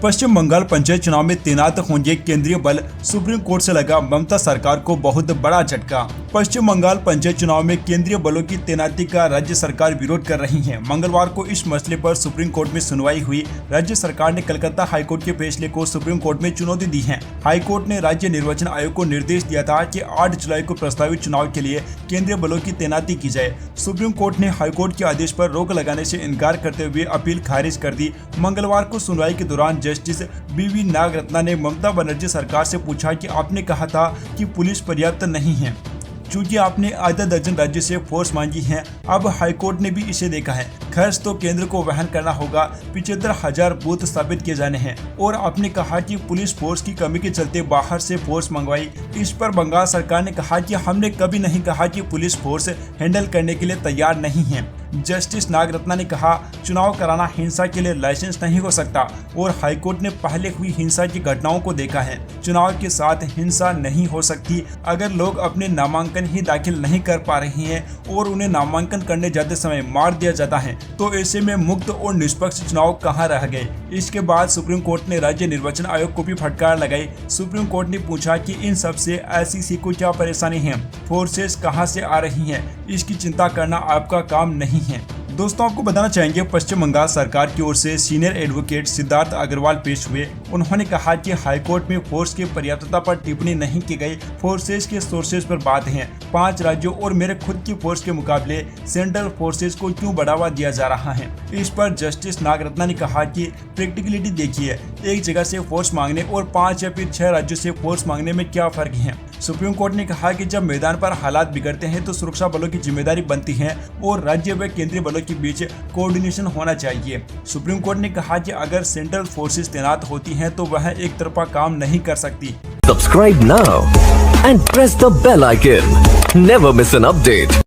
पश्चिम बंगाल पंचायत चुनाव में तैनात होंगे केंद्रीय बल, सुप्रीम कोर्ट से लगा ममता सरकार को बहुत बड़ा झटका। पश्चिम बंगाल पंचायत चुनाव में केंद्रीय बलों की तैनाती का राज्य सरकार विरोध कर रही है। मंगलवार को इस मसले पर सुप्रीम कोर्ट में सुनवाई हुई। राज्य सरकार ने कलकत्ता हाईकोर्ट के फैसले को सुप्रीम कोर्ट में चुनौती दी है। हाईकोर्ट ने राज्य निर्वाचन आयोग को निर्देश दिया था कि 8 जुलाई को प्रस्तावित चुनाव के लिए केंद्रीय बलों की तैनाती की जाए। सुप्रीम कोर्ट ने हाईकोर्ट के आदेश पर रोक लगाने से इनकार करते हुए अपील खारिज कर दी। मंगलवार को सुनवाई के दौरान जस्टिस बीवी नागरत्ना ने ममता बनर्जी सरकार से पूछा कि आपने कहा था कि पुलिस पर्याप्त नहीं है, चूंकि आपने आधा दर्जन राज्य से फोर्स मांगी है। अब हाईकोर्ट ने भी इसे देखा है। खर्च तो केंद्र को वहन करना होगा। 75,000 बूथ स्थापित किए जाने हैं और आपने कहा कि पुलिस फोर्स की कमी के चलते बाहर से फोर्स मंगवाई। इस पर बंगाल सरकार ने कहा कि हमने कभी नहीं कहा कि पुलिस फोर्स हैंडल करने के लिए तैयार नहीं है। जस्टिस नागरत्ना ने कहा, चुनाव कराना हिंसा के लिए लाइसेंस नहीं हो सकता और हाईकोर्ट ने पहले हुई हिंसा की घटनाओं को देखा है। चुनाव के साथ हिंसा नहीं हो सकती। अगर लोग अपने नामांकन ही दाखिल नहीं कर पा रहे हैं और उन्हें नामांकन करने जाते समय मार दिया जाता है तो ऐसे में मुक्त और निष्पक्ष चुनाव कहां रह गए। इसके बाद सुप्रीम कोर्ट ने राज्य निर्वाचन आयोग को भी फटकार लगाई। सुप्रीम कोर्ट ने पूछा कि इन सब से ICC को क्या परेशानी है, फोर्सेस कहां से आ रही हैं, इसकी चिंता करना आपका काम नहीं है। दोस्तों, आपको बताना चाहेंगे पश्चिम बंगाल सरकार की ओर से सीनियर एडवोकेट सिद्धार्थ अग्रवाल पेश हुए। उन्होंने कहा कि हाईकोर्ट में फोर्स की पर्याप्तता पर टिप्पणी नहीं की गई। फोर्सेस के सोर्सेज पर बात है। 5 राज्यों और मेरे खुद की फोर्स के मुकाबले सेंट्रल फोर्सेस को क्यों बढ़ावा दिया जा रहा है। इस पर जस्टिस नागरत्ना ने कहा कि प्रैक्टिकलिटी देखिए, एक जगह से फोर्स मांगने और 5 या फिर 6 राज्यों से फोर्स मांगने में क्या फर्क है। सुप्रीम कोर्ट ने कहा कि जब मैदान पर हालात बिगड़ते हैं तो सुरक्षा बलों की जिम्मेदारी बनती है और राज्य व केंद्रीय बलों के बीच कोऑर्डिनेशन होना चाहिए। सुप्रीम कोर्ट ने कहा कि अगर सेंट्रल फोर्सेस तैनात होती हैं तो वह एक तरफा काम नहीं कर सकती। Subscribe now and press the bell icon. Never miss an update.